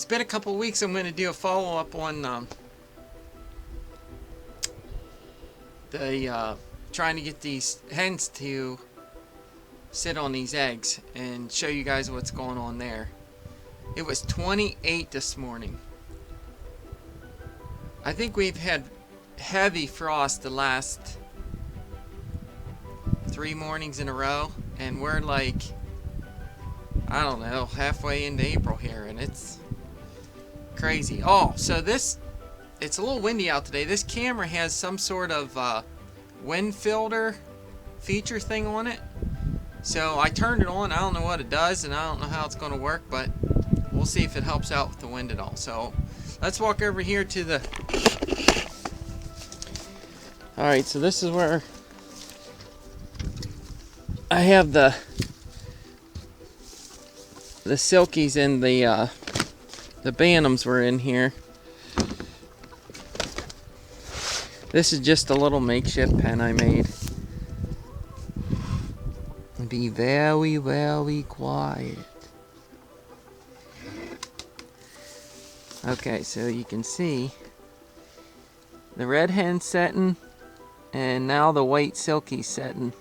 it's been a couple weeks. I'm going to do a follow-up on trying to get these hens to sit on these eggs and show you guys what's going on there. It was 28 this morning. I think we've had heavy frost the last 3 mornings in a row, and we're like, I don't know, halfway into April here, and it's crazy. Oh, so it's a little windy out today. This camera has some sort of wind filter feature thing on it. So I turned it on. I don't know what it does, and I don't know how it's going to work, but we'll see if it helps out with the wind at all. So let's walk over here to the... Alright, so this is where I have the silkies and the bantams were in here. This is just a little makeshift pen I made. Be very, very quiet. Okay, so you can see the red hen setting, and now the white silky setting.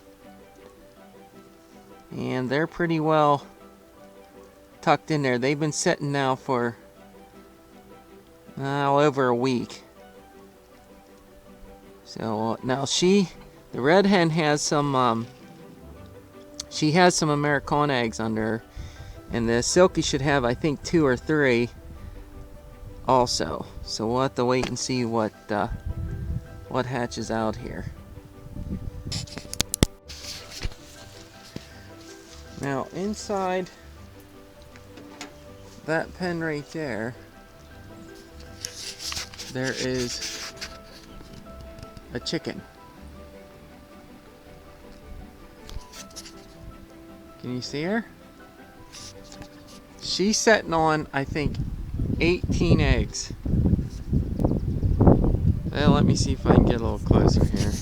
And they're pretty well tucked in there. They've been setting now for over a week. So now the red hen has some she has some Americana eggs under her, and the silky should have, I think, 2 or 3 also. So we'll have to wait and see what hatches out here. Now inside that pen right there, there is a chicken. Can you see her? She's setting on, I think, 18 eggs. Well, let me see if I can get a little closer here.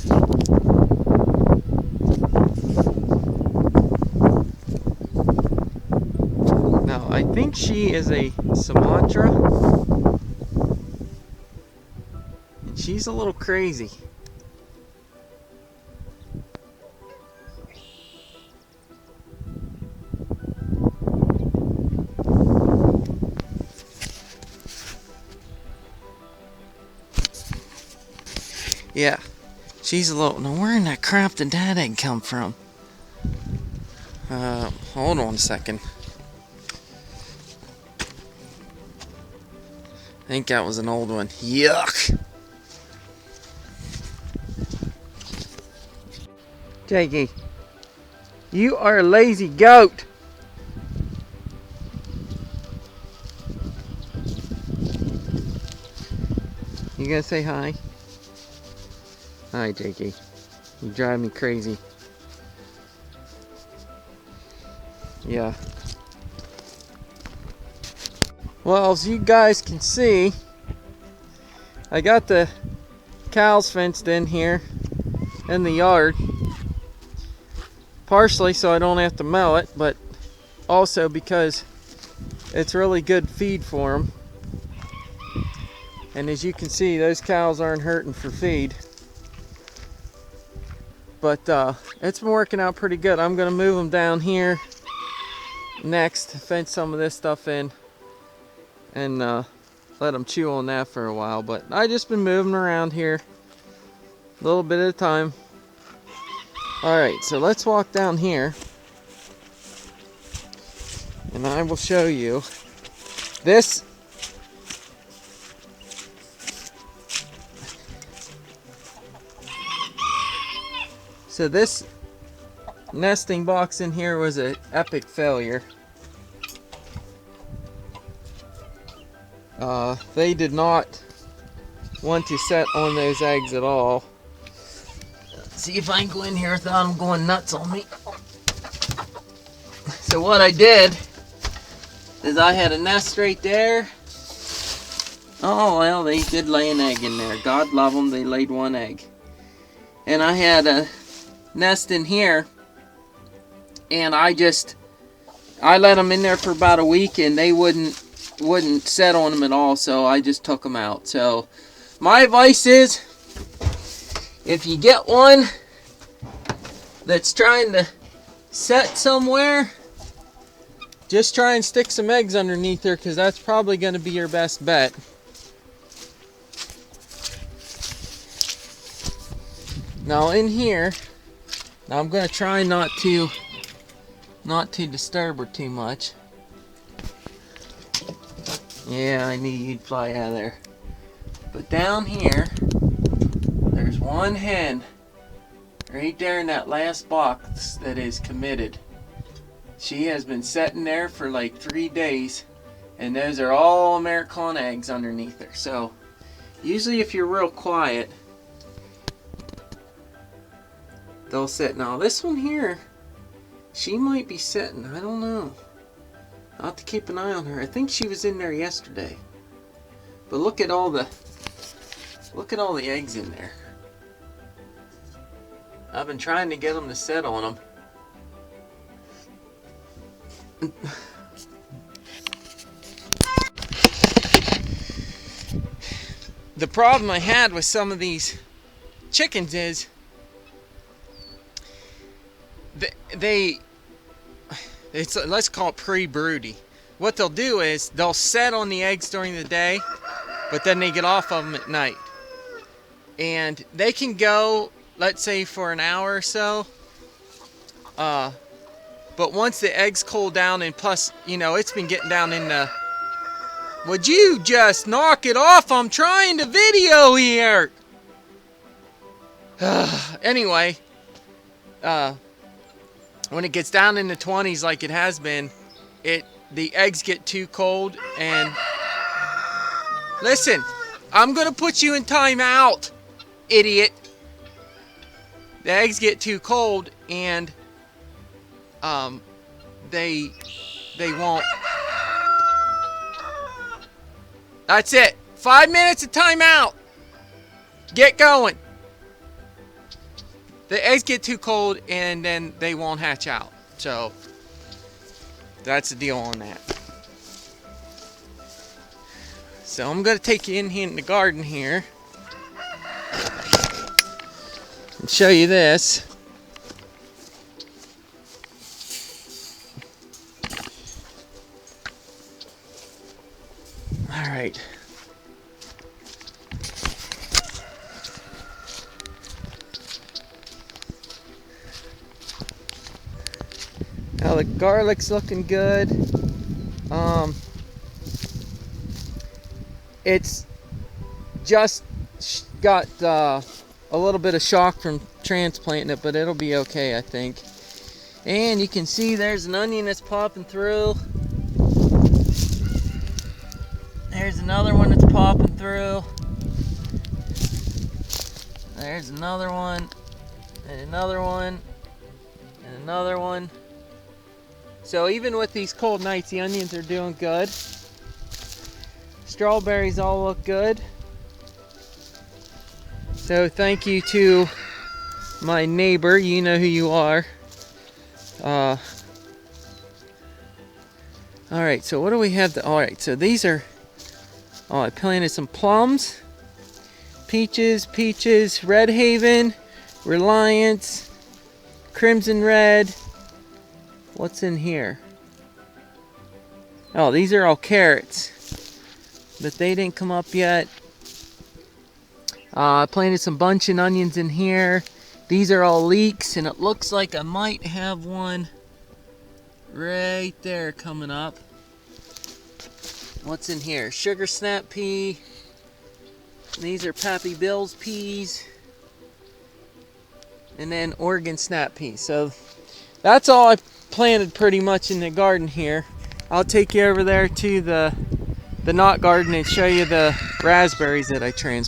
Now, I think she is a Sumatra. And she's a little crazy. Yeah, she's a little... Now, where in that crap did that egg come from? Hold on a second. I think that was an old one. Yuck! Jakey, you are a lazy goat! You gonna say hi? Hi, Jakey. You drive me crazy. Yeah. Well, as you guys can see, I got the cows fenced in here in the yard. Partially so I don't have to mow it, but also because it's really good feed for them. And as you can see, those cows aren't hurting for feed. But it's been working out pretty good. I'm going to move them down here next, fence some of this stuff in, and let them chew on that for a while. But I just been moving around here a little bit at a time. Alright, so let's walk down here, and I will show you this. So this nesting box in here was an epic failure. They did not want to set on those eggs at all. Let's see if I can go in here without them going nuts on me. So what I did is I had a nest right there. Oh, well, they did lay an egg in there. God love them, they laid 1 egg. And I had a nest in here, and I let them in there for about a week, and they wouldn't wouldn't set on them at all, so I just took them out. So my advice is, if you get one that's trying to set somewhere, just try and stick some eggs underneath her, because that's probably going to be your best bet. Now in here, now I'm going to try not to disturb her too much. Yeah, I knew you'd fly out of there. But down here, there's one hen right there in that last box that is committed. She has been sitting there for like 3 days, and those are all Americana eggs underneath her. So usually if you're real quiet, they'll sit. Now this one here, she might be sitting, I don't know. I'll have to keep an eye on her. I think she was in there yesterday. But look at all the eggs in there. I've been trying to get them to sit on them. The problem I had with some of these chickens is let's call it pre-broody. What they'll do is they'll set on the eggs during the day, but then they get off of them at night. And they can go, let's say, for an hour or so. But once the eggs cool down, and plus, you know, it's been getting down in the... Would you just knock it off? I'm trying to video here. Anyway, when it gets down in the 20s like it has been, the eggs get too cold. And listen, I'm gonna put you in timeout, idiot. The eggs get too cold, and they won't. That's it. 5 minutes of timeout. Get going. The eggs get too cold, and then they won't hatch out. So that's the deal on that. So I'm going to take you in here in the garden here and show you this. All right. Now the garlic's looking good. It's just got a little bit of shock from transplanting it, but it'll be okay, I think. And you can see there's an onion that's popping through. There's another one that's popping through. There's another one, and another one, and another one. So even with these cold nights, the onions are doing good. Strawberries all look good. So thank you to my neighbor, you know who you are. Alright, so what do we have? Alright, so these are... Oh, I planted some plums, peaches, Red Haven, Reliance, Crimson Red. What's in here? Oh, these are all carrots, but they didn't come up yet. I planted some buncheon onions in here. These are all leeks, and it looks like I might have one right there coming up. What's in here? Sugar snap pea. These are Pappy Bill's peas. And then Oregon snap peas. So that's all I planted pretty much in the garden here. I'll take you over there to the knot garden and show you the raspberries that I transplanted.